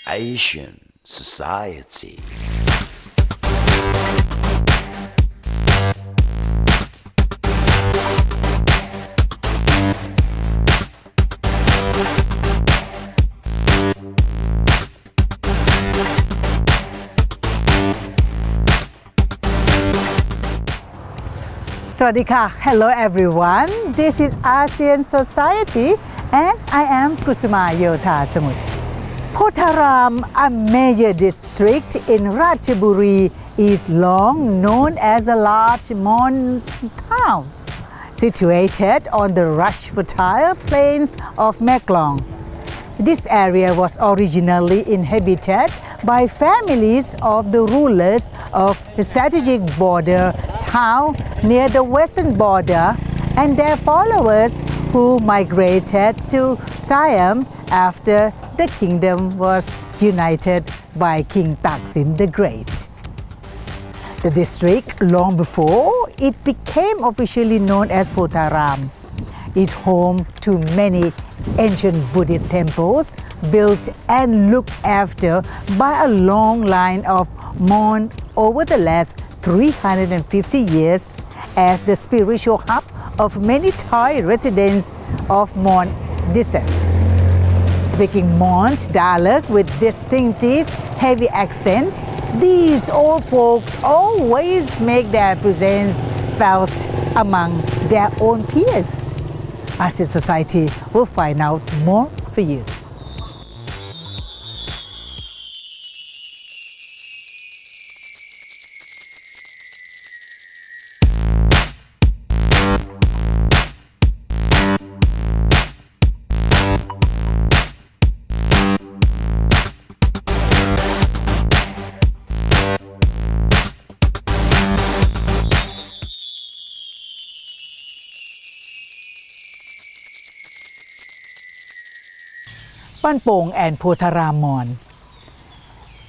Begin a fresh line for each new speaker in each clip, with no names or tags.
Asian Society.
Sawadika. Hello everyone. This is Asean Society and I am Kusuma Yotha Samut. Potharam, a major district in Ratchaburi, is long known as a large Mon town, situated on the lush fertile plains of Meklong. This area was originally inhabited by families of the rulers of the strategic border town near the western border and their followers who migrated to Siam after the kingdom was united by King Taksin the Great. The district, long before it became officially known as Potharam, is home to many ancient Buddhist temples built and looked after by a long line of Mon over the last 350 years as the spiritual hub of many Thai residents of Mon descent. Speaking Mon dialect with distinctive heavy accent, these old folks always make their presence felt among their own peers. Asean Society will find out more for you. Pong and Potharam Mon.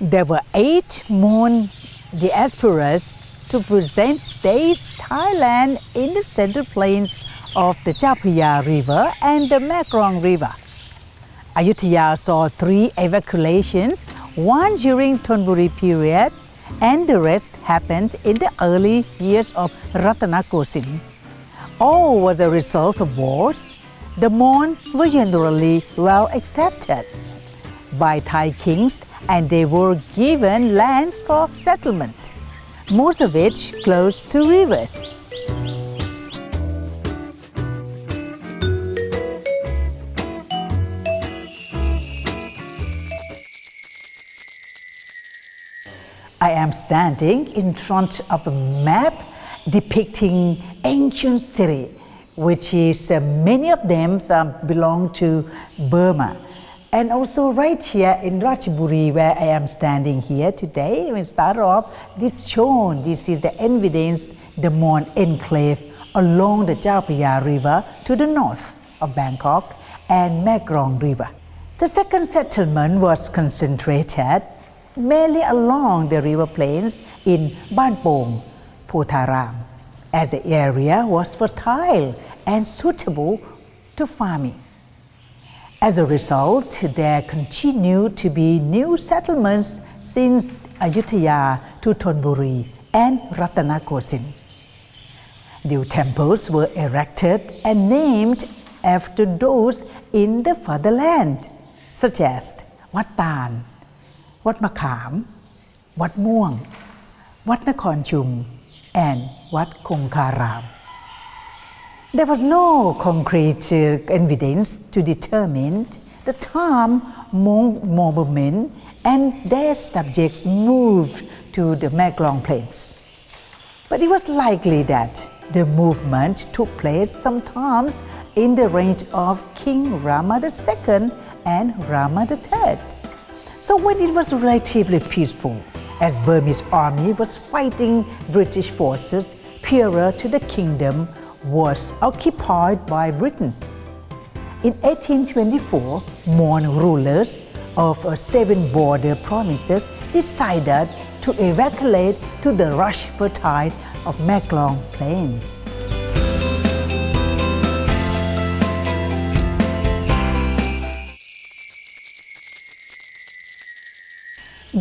There were 8 Mon diasporas to present stays Thailand in the central plains of the Chao Phraya River and the Meklong River. Ayutthaya saw 3 evacuations, one during Thonburi period and the rest happened in the early years of Ratanakosin. All were the results of wars. The Mon were generally well accepted by Thai kings and they were given lands for settlement, most of which close to rivers. I am standing in front of a map depicting ancient city, which is many of them belong to Burma. And also right here in Ratchaburi where I am standing here today, we start off, this is the evidence, the Mon enclave along the Chao Phraya River to the north of Bangkok and Meklong River. The second settlement was concentrated mainly along the river plains in Pong, Potharam, as the area was fertile and suitable to farming. As a result, there continue to be new settlements since Ayutthaya to Thonburi and Ratanakosin. New temples were erected and named after those in the fatherland, such as Wat Tan, Wat Makham, Wat Muang, Wat Nakhon Chum, and Wat Kongkaram. There was no concrete evidence to determine the time Hmong movement and their subjects moved to the Meklong Plains. But it was likely that the movement took place sometimes in the reign of King Rama II and Rama III. So when it was relatively peaceful, as Burmese army was fighting British forces, Pura to the kingdom was occupied by Britain. In 1824, Mon rulers of 7 border provinces decided to evacuate to the lush fertile of Meklong Plains.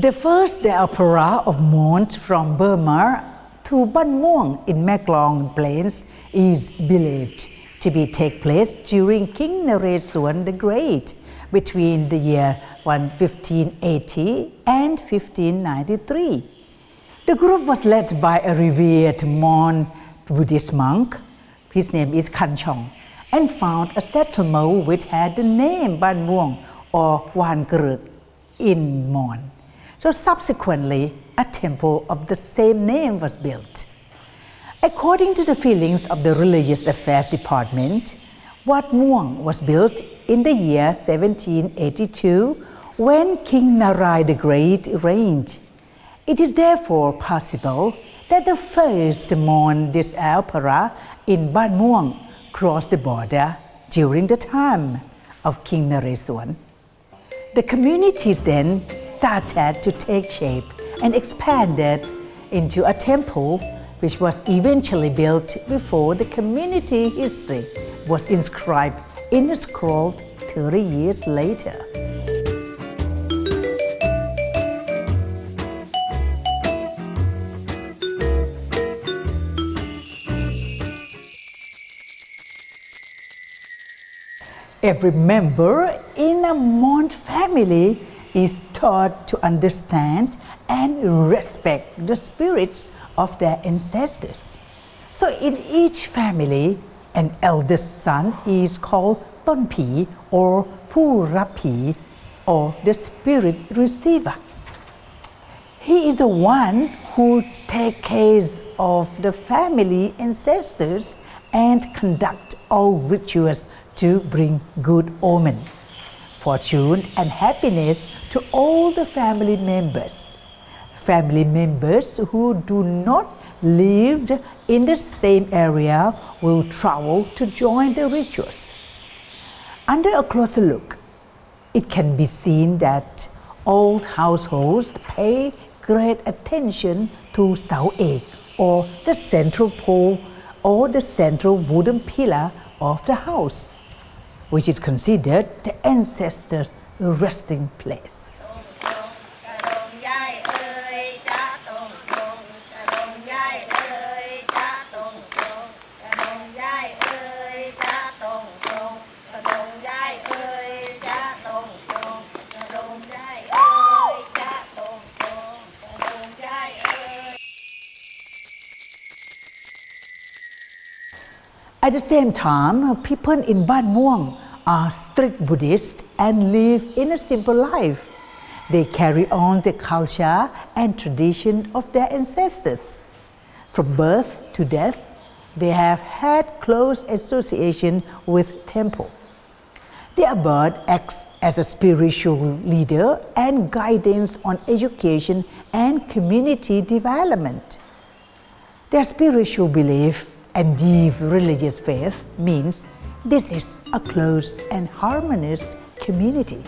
The first diaspora of Mon from Burma to Ban Muang in Meklong Plains is believed to be take place during King Naresuan the Great between the year 1580 and 1593. The group was led by a revered Mon Buddhist monk. His name is Kanchong, and found a settlement which had the name Ban Muang or Wan Kruk in Mon. So subsequently, a temple of the same name was built. According to the feelings of the Religious Affairs Department, Wat Muang was built in the year 1782 when King Narai the Great reigned. It is therefore possible that the first Mon diaspora in Ban Muang crossed the border during the time of King Naresuan. The communities then started to take shape and expanded into a temple which was eventually built before the community history was inscribed in a scroll 30 years later. Every member in a Mon family is taught to understand and respect the spirits of their ancestors. So in each family, an eldest son is called Ton Pi or Pu Rap Pi, or the spirit receiver. He is the one who takes care of the family ancestors and conduct all rituals to bring good omen, fortune and happiness to all the family members. Family members who do not live in the same area will travel to join the rituals. Under a closer look, it can be seen that all households pay great attention to Sao Ek, or the central pole or the central wooden pillar of the house, which is considered the ancestors' resting place. At the same time, people in Ban Muang are strict Buddhists and live in a simple life. They carry on the culture and tradition of their ancestors. From birth to death, they have had close association with temple. The abbot acts as a spiritual leader and guidance on education and community development. Their spiritual belief and deep religious faith means this is a close and harmonious community.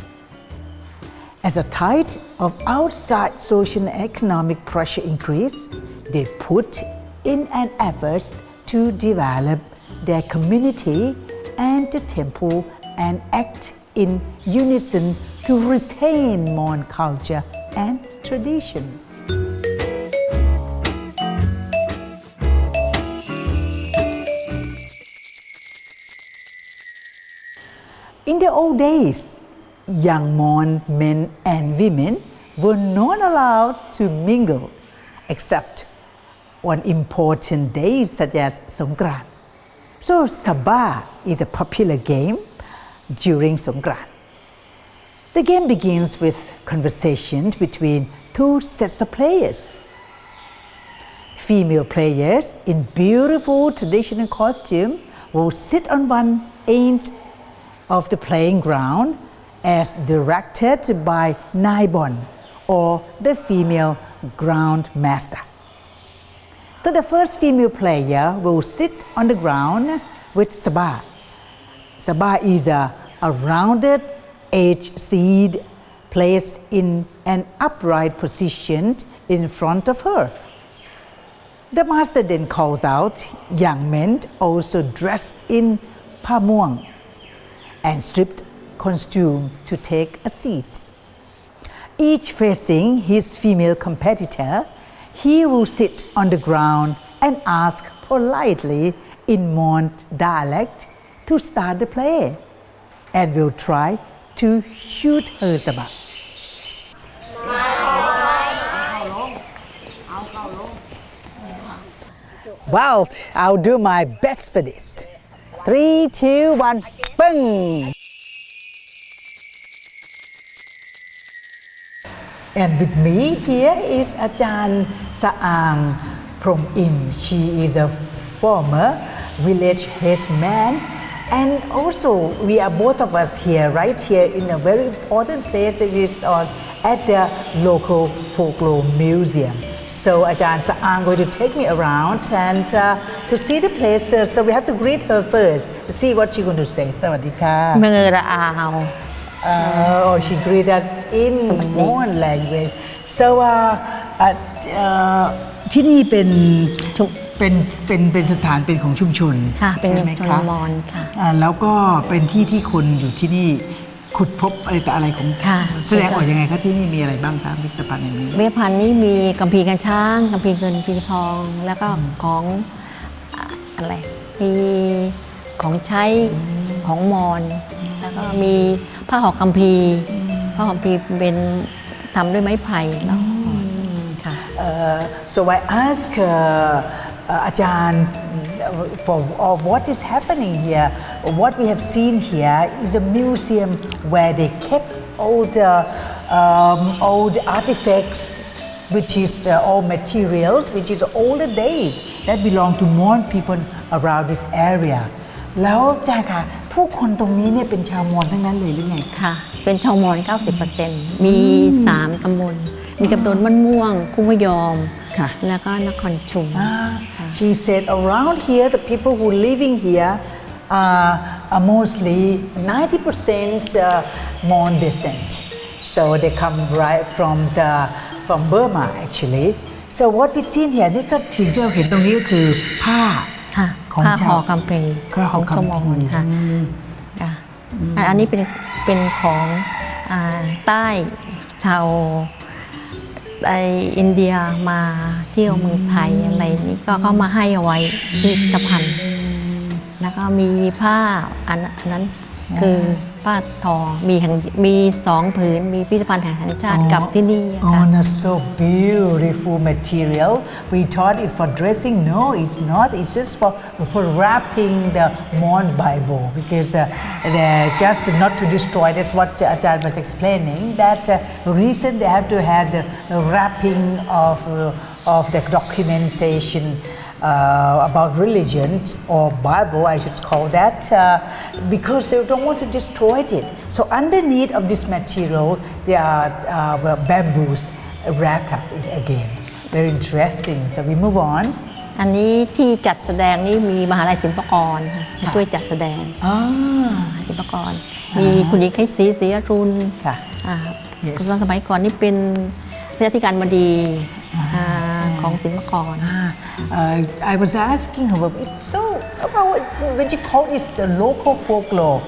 As the tide of outside social and economic pressure increase, they put in an effort to develop their community and the temple and act in unison to retain Mon culture and tradition. In the old days, young Mon men and women were not allowed to mingle except on important days such as Songkran. So Sabah is a popular game during Songkran. The game begins with conversations between two sets of players. Female players in beautiful traditional costume will sit on one end of the playing ground as directed by Naibon, or the female ground master. So the first female player will sit on the ground with Sabah. Sabah is a rounded edge seed placed in an upright position in front of her. The master then calls out young men also dressed in pamuang and stripped costume to take a seat. each facing his female competitor. He will sit on the ground and ask politely in Mon dialect to start the play, and will try to shoot her saba. Well, I'll do my best for this. 3, 2, 1, bang! And with me here is Ajahn Saang Prom In. She is a former village headman, and also we are both of us here, right here in a very important place. It is at the local folklore museum. So Ajahn Saang going to take me around and to see the places. So we have to greet her first to see what she's going to say. สวัสดีค่ะ
มือระอาว
Oh, she greeted us in Mon language. So ที่นี่เป็นสถานเป็นของชุมชน
ค่ะเป็น
ใช่ไหม
ชน
คะ
มอญค่ะ
แล้วก็เป็นที่คนอยู่ที่นี่ขุดพบอะไรแต่อะไรของ
ค่ะ
แสดงออกยังไงคะที่นี่มีอะไรบ้างคะพิพิธภัณฑ์แห่งนี้
เวพันธ์นี้มีกัมพีร์กันช้างกัมพีร์เงินกัมพีร์ทอง แล้วก็ของอะไรมีของใช้ของมอญแล้วก็มีผ้าห่อกัมพีร์ผ้าห่อกัมพีร์เป็นทำด้วยไม้ไผ่แล้วค่ะ
So I ask Ajahn for what is happening here. What we have seen here is a museum where they kept all the old artifacts, which is all materials, which is older days that belong to Mon people around this area. แล้วอาจารย์ค่ะผู้คนตรงนี้เนี่ยเป็นชาวมอญทั้งนั้นเลยหรือไง
ค่ะเป็นชาวมอญ 90% มี3ตำบลมีตำบลบ้านม่วงคุ้งพยอม
ค่ะ
แล้วก็นครชุม
She said around here the people who living here are mostly 90% Mon descent. So they come right from Burma actually. So what we see here นี่ก็สิ่งที่เราเห็นตรงนี้ก็คือผ้า
ค่ะ
ของ
ผ้า
ชาว
ห่อกัมพีร์
ผ้าห่
ข
อ
อง
กั
ช
ม
าว
พี
มอญค่ะค่ะอันนี้เป็นของใต้ชาวอินเดียมาเที่ยวเมืองไทยอะไรนี้ก็เขามาให้เอาไว้ที่พิพิธภัณฑ์แล้วก็มีผ้าอันนั้นคือผ้าทอมี2 ผืนมีพิพิธภัณฑ์แห่งชาติกับที่นี่ค่ะ
Oh, that's so beautiful material. We thought it's for dressing. No, it's not. It's just for wrapping the Mon Bible because just not to destroy. That's what Ajahn was explaining. That reason they have to have the wrapping of the documentation about religion or Bible, I should call that, because they don't want to destroy it. So underneath of this material, there are bamboos wrapped up again. Very interesting. So we move on.
อันนี้ที่จัดแสดงนี่มีมหาลัยศิลปากรค่ะช่วยจัดแสดงศิลปากรมีคุณหญิงไขศรีศรีอรุณ
ค่ะ
ตอนสมัยก่อนนี่เป็นผู้อธิการบดีของศิลปากร
I was asking her, it's so about when she called it the local folklore.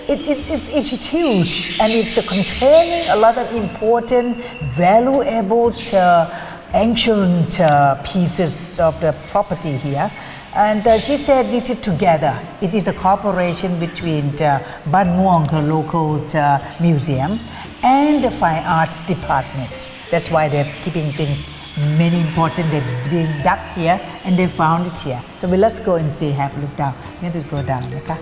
It's huge and it's containing a lot of important, valuable, ancient pieces of the property here. And she said this is together. It is a cooperation between the Ban Muang, the local museum, and the Fine Arts Department. That's why they're keeping things many important. They're being dug here and they found it here. So let's go and see, have a look down. We have to go down, okay?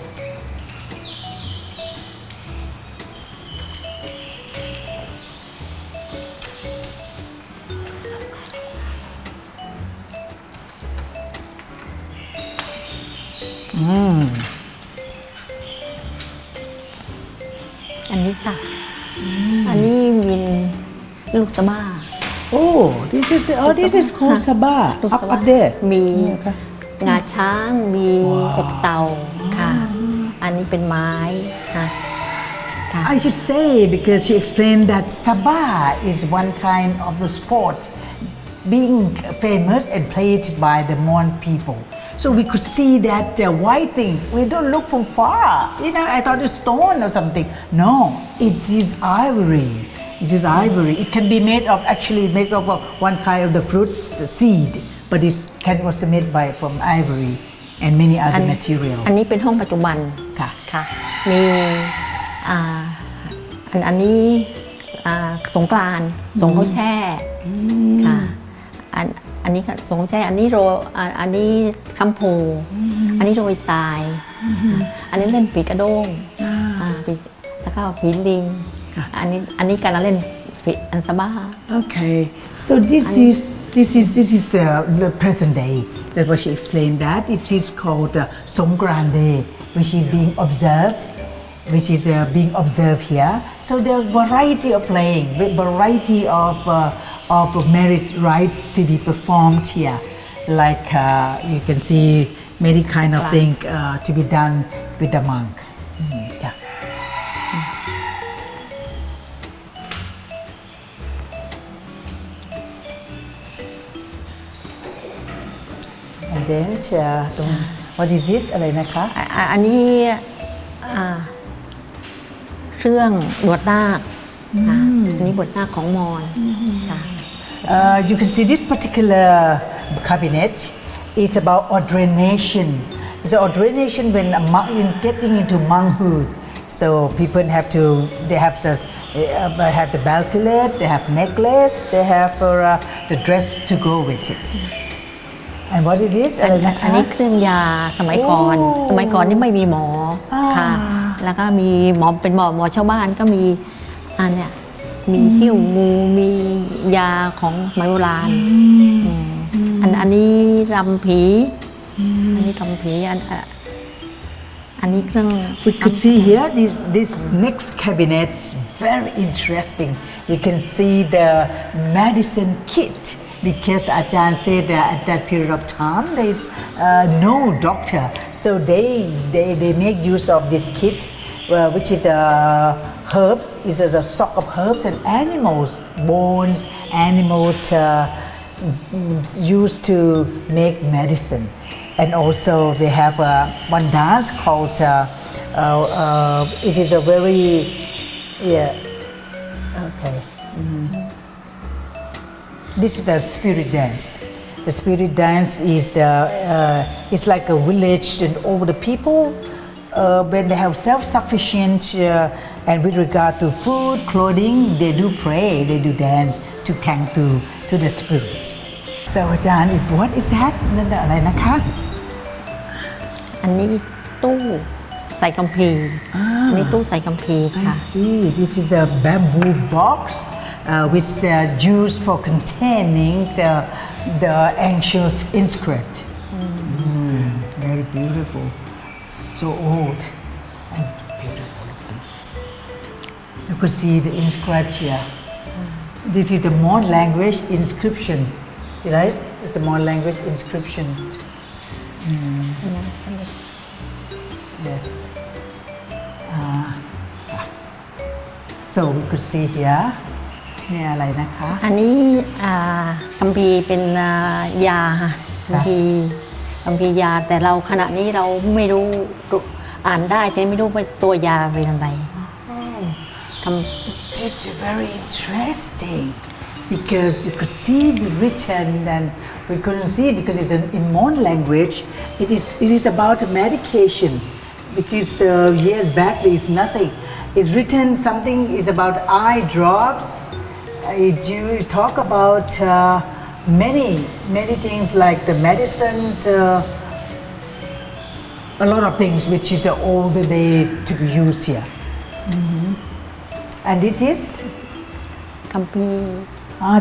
Mm.
อันนี้ค่ะ อันนี้วินลูกสะบ้า
Oh, this is called Sabah.
ลูกสะ
Up
บ้า
there.
มีงาช้างมีอกเต่าค่ะ อันนี้เป็นไม้ค่ะ
I should say, because she explained that Sabah is one kind of the sport being famous and played by the Mon people. So we could see that white thing. We don't look from far. I thought it's stone or something. No, it is ivory. It is ivory. It can be made of actually made of one kind of the fruits, the seed, but it can also made by from ivory and many
อั
other material.
อันนี้เป็นห้องปัจจุบัน
ค่ะ
ค่ะมีอันนี้สงกรานต์สงข้าวแช่ค่ะอันนี้สงข้าวแช่อันนี้อันนี้แชมพูอันนี้โรยทรายอันนี้เล่นปีกระด้งแล้วก็ผีลิงอันนี้การเล่นอันซาบ้า
Okay, so this is the present day. That what she explained that it is called Songkran Day, which is being observed, being observed here. So there's variety of playing, variety of merit rites to be performed here. Like you can see many kind of thing to be done with the monk. Yeah. And then ตรง what is this อะไรนะคะ
อันนี้เครื่องบวชนาคอันนี้บวชนาคของมอญจ้ะ
You can see this particular cabinet is about ordination. It's ordination when a monk in getting into monkhood. So people have the bracelet, they have necklace, they have the dress to go with it. And what is this อะไรนะคะ
อันนี้เครื่องยาสมัยก่อนนี่ไม่มีหมอค่ะแล้วก็มีหมอเป็นหมอชาวบ้านก็มีอันเนี้ยมีหิ้วงูมียาของสมัยโบราณอันนี้รำผีอันนี้รำผีอันนี้เครื่อง
We could see here this next cabinet is very interesting. You can see the medicine kit because Ajahn said that at that period of time there is no doctor, so they make use of this kit, which is the herbs, is the stock of herbs and animals bones, animals used to make medicine. And also they have one dance called it is a very okay. This is the spirit dance. The spirit dance is it's like a village and all the people when they have self-sufficient and with regard to food, clothing, they do pray, they do dance to thank to the spirit. So Ajahn, what is that? นั่นอะไรนะคะ
อันนี้ตู้ใส่คัมภีร์อันนี้ตู้ใส่คัมภีร์
I
ค่ะ
see. This is a bamboo box which used for containing the ancient inscript. Very beautiful. So old and beautiful looking. You could see the inscribed here. This is the Mon language inscription. See, right? It's the Mon language inscription. Yes. So we could see here. เนี่ยอะไรนะคะ
อันนี้คัมภีร์เป็นยาค่ะคัมภีร์ยาแต่เราขณะนี้เราไม่รู้อ่านได้แต่ไม่รู้ว่าตัวยาเป็นอะไร
This is very interesting because you could see the written and we couldn't see because it's in Mon language. It is about medication because years back there is nothing. It's written something is about eye drops. You talk about many things like the medicine, a lot of things which is older day to be used here. And this is
คัมภีร์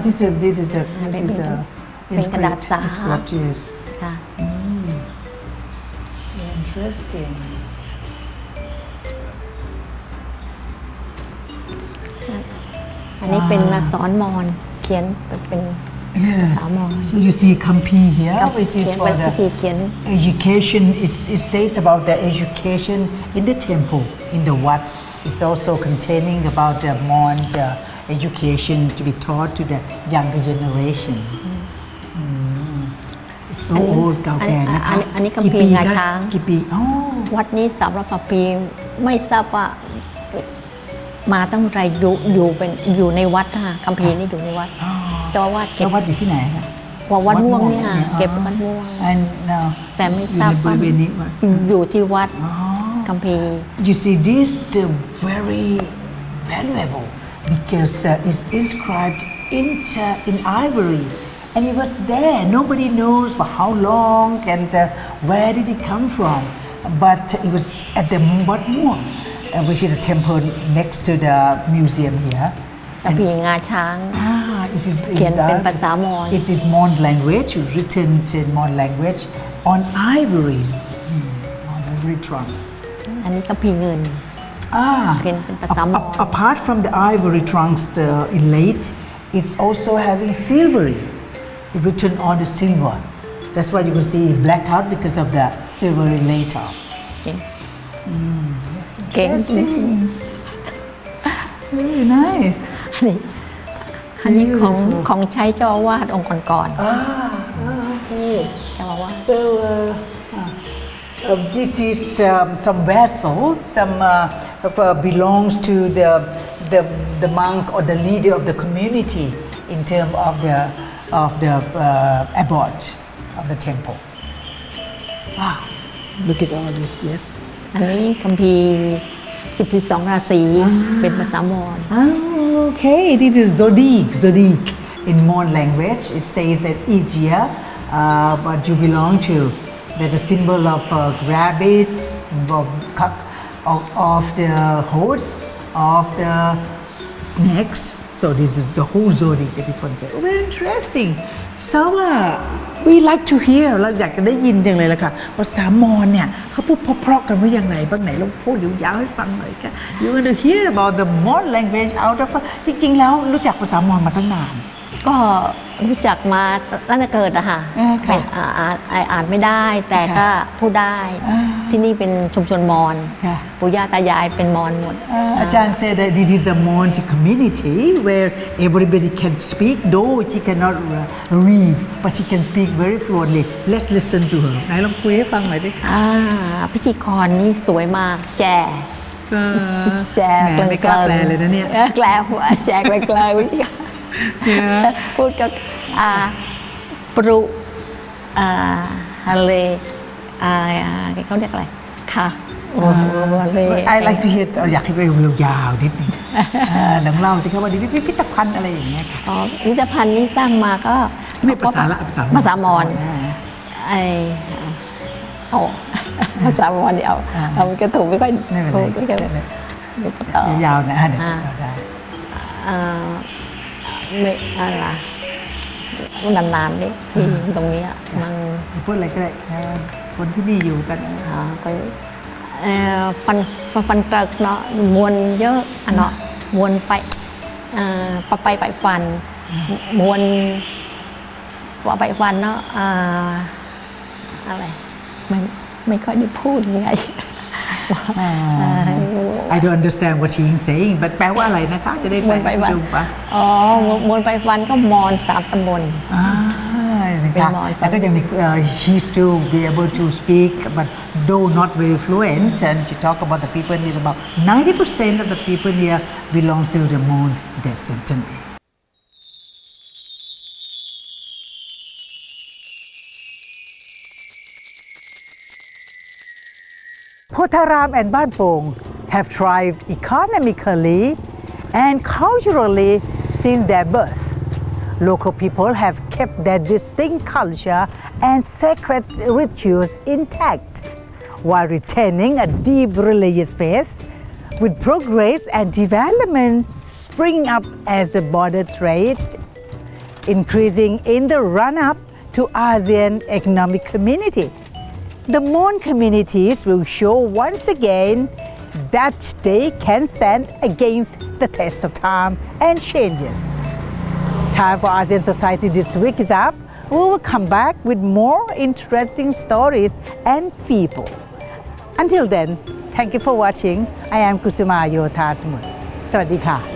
this is a
เป็นกระดาษสา
inscript, yes.
ค่ะ
Interesting.
อันนี้เป็นอักษรมอญเขียนเป็นภาษามอญ
So you see Kampi here, which is
เขียน
for
เป็นพิธี
the
เขียน
education. It says about the education in the temple, in the wat. It's also containing about the Mon education to be taught to the younger generation. It's so old เก่าแก่นะคะ
อันนี้คัมภีร์งาช้าง
กี่ปีอ๋อ
วัดนี้300 กว่าปีไม่ทราบว่า มาตั้งแต่อยู่ในวัดค่ะคัมภีร์นี่อยู่ในวัดเจ้าอาวาสเก็บ
แล้ววัดอยู่ที่ไหนฮะ
วัดม่วงเนี่ยเก็บวัดม่วง แต่ไม่ทราบว่าอยู่ที่วัดคัมภีร์
You see this very valuable because it's inscribed in ivory and it was there. Nobody knows for how long and where did it come from. But it was at the Wat Muang, which is a temple next to the museum here.
คัมภีร์งาช้าง เขียนเป็นภาษามอญ
It is Mon language, written in Mon language on ivories, on ivory trunks.
อันนี้คัมภีร์เงินเป็นภาษามอญ
Apart from the ivory trunks inlaid, it's also having silvery written on the silver. That's why you can see it blacked out because of the silvery later.
เก่งจริง
Very nice.
อันนี้ของใช้เจ้าอาวาสองค์ก่อนนี่เจ้าอาวาส
So this is some vessel, some belongs to the monk or the leader of the community in terms of the abbot of the temple. Wow, look at all this, yes.
อันนี้คัมภีร์12ราศีเป็นภาษามอญ
Okay, this is zodiac. In Mon language, it says that each year what you belong to, that the symbol of rabbits, of the horse, of the snakes. So this is the whole zodiac that people say. Oh, very interesting. So we like to hear เราอยากจะได้ยินจังเลยล่ะค่ะภาษามอญเนี่ยเขาพูดเพราะๆกันว่าอย่างไรบ้างไหนลองพูดยาวๆให้ฟังหน่อยค่ะ You want to hear about the Mon language out of จริงๆแล้วรู้จักภาษามอญมาตั้งนาน
ก็รู้จักมาตั้งแต่เกิดอะค่ะ
ค่ะ
อ่านไม่ได้แต่ก็พูดได้ ที่นี่เป็นชุมชนมอญ
ค่ะ
ปู่ย่าตายายเป็นมอญหมด
Ajahn said that this is a Mon community where everybody can speak, though she cannot read, but she can speak very fluently. Let's listen to her. ไหนลองคุยให้ฟังหน่อยดิค่ะ
พิธีกรนี่สวยมากแชร์
แหมไม่กล้าแปลเลยนะเนี่ย
แกลหัวแชร์ไกลๆวิธีการพูดกับปรุทะเลเขาเรียกอะไรค่ะทะเล
I like to hear อยากให้ไปยาวๆนิดนึงหนังเล่าสิครับว่าดิพิพิธภัณฑ์อะไรอย่างเงี้ยค่ะ
พิพิธภัณฑ์นี้สร้างมาก็
ไม่ภาษาละภาษามอญ
ภาษามอญเดียวเราก็ถูกไม่ค่อย
ไม่เป็นไร
ถูกไม่ค่อย
ยาวๆนะเดี๋ยวได้
ไม่อะไรมันนานๆนี่ที่ตรงนี้มัน
พูดอะไรก็ได้คนที่นี่อยู่กัน
ก็ฟันตรึกเนาะมวนเยอะเนาะมวนไปไปฟันมวนว่าไปฟันเนาะอะไรไม่ค่อยได้พูดไง
I don't understand what she's saying but แปลว่าอะไรนะคะจะได้แปลให้ดูปะ
มวนไปฟันก็มอน3 ตำบล
เป็นมอญแล้วก็ยังมี she still be able to speak but though not very fluent and she talk about the people here about 90% of the people here belongs to the Mon descent. Potharam and Ban Pong have thrived economically and culturally since their birth. Local people have kept their distinct culture and sacred rituals intact while retaining a deep religious faith, with progress and development springing up as the border trade increasing in the run-up to ASEAN Economic Community. The Mon communities will show once again that they can stand against the test of time and changes. Time for Asean Society this week is up. We will come back with more interesting stories and people. Until then, thank you for watching. I am Kusuma Yotha Smut. สวัสดีค่ะ